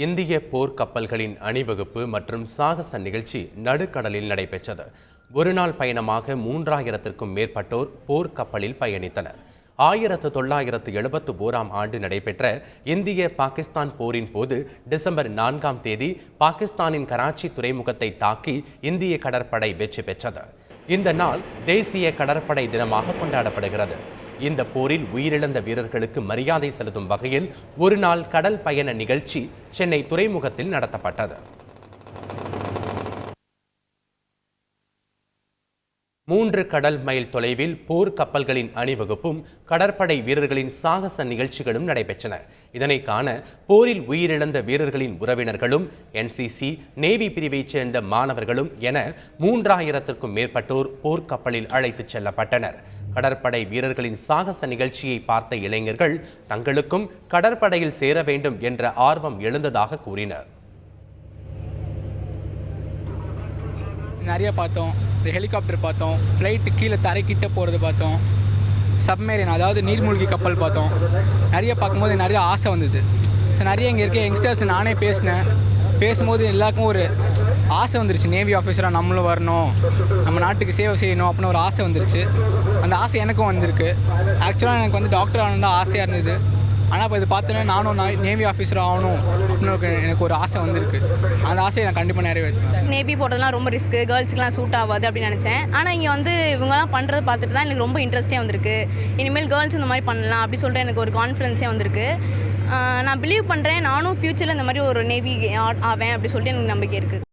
இந்திய போர்க்கப்பல்களின் அணிவகுப்பு மற்றும் சாகச நிகழ்ச்சி நடுக்கடலில் நடைபெற்றது. ஒருநாள் பயணமாக 3000க்கும் மேற்பட்டோர் போர்க்கப்பலில் பயணித்தனர். 1971ஆம் ஆண்டு நடைபெற்ற இந்திய பாகிஸ்தான் போரின் போது டிசம்பர் 4ஆம் தேதி பாகிஸ்தானின் கராச்சி துறைமுகத்தை தாக்கி இந்திய கடற்படை வெற்றி பெற்றது. இந்த நாள் தேசிய கடற்படை தினமாக கொண்டாடப்படுகிறது. இந்த போரில் உயிரிழந்த வீரர்களுக்கு மரியாதை செலுத்தும் வகையில் ஒரு நாள் கடல் பயண நிகழ்ச்சி சென்னை துறைமுகத்தில் நடத்தப்பட்டது. 3 கடல் மைல் தொலைவில் போர் கப்பல்களின் அணிவகுப்பும் கடற்படை வீரர்களின் சாகச நிகழ்ச்சிகளும் நடைபெற்றன. இதனை காண போரில் உயிரிழந்த வீரர்களின் உறவினர்களும் NCC நேவி பிரிவைச் சேர்ந்த மாணவர்களும் என 3000க்கும் மேற்பட்டோர் போர்க்கப்பலில் அழைத்துச் செல்லப்பட்டனர். கடற்படை வீரர்களின் சாகச நிகழ்ச்சியை பார்த்த இளைஞர்கள் தங்களுக்கும் கடற்படையில் சேர வேண்டும் என்ற ஆர்வம் எழுந்ததாக கூறினர். நிறைய பார்த்தோம். ஹெலிகாப்டர் பார்த்தோம், ஃப்ளைட்டு கீழே தரைக்கிட்ட போகிறது பார்த்தோம், சப்மேரின் அதாவது நீர்மூழ்கி கப்பல் பார்த்தோம். நிறைய பார்க்கும்போது நிறைய ஆசை வந்தது. ஸோ நிறைய இங்கே இருக்க யங்ஸ்டர்ஸ் நானே பேசும்போது எல்லாருக்கும் ஒரு ஆசை வந்துருச்சு. நேவி ஆஃபீஸராக நம்மளும் வரணும், நம்ம நாட்டுக்கு சேவை செய்யணும் அப்படின்னு ஒரு ஆசை வந்துருச்சு. அந்த ஆசை எனக்கும் வந்திருக்கு. ஆக்சுவலாக எனக்கு வந்து டாக்டர் ஆகணும் தான் ஆசையாக இருந்தது. ஆனால் இப்போ இது பார்த்தோன்னே நானும் நேவி ஆஃபீஸர் ஆகணும் அப்படின்னு எனக்கு ஒரு ஆசை வந்திருக்கு. அந்த ஆசையை நான் கண்டிப்பாக நிறைவேற்றுவேன். நேவி போட்டதெல்லாம் ரொம்ப ரிஸ்க்கு, கேர்ள்ஸுக்குலாம் சூட் ஆகாது அப்படின்னு நினச்சேன். ஆனால் இங்கே வந்து இவங்கெல்லாம் பண்ணுறது பார்த்துட்டு தான் எனக்கு ரொம்ப இன்ட்ரெஸ்ட்டே வந்திருக்கு. இனிமேல் கேர்ள்ஸ் இந்த மாதிரி பண்ணலாம் அப்படி சொல்லிட்டு எனக்கு ஒரு கான்ஃபிடென்ஸே வந்திருக்கு. நான் பிலீவ் பண்ணுறேன், நானும் ஃப்யூச்சரில் இந்த மாதிரி ஒரு நேவி ஆவேன் அப்படி சொல்லிட்டு எனக்கு நம்பிக்கை இருக்குது.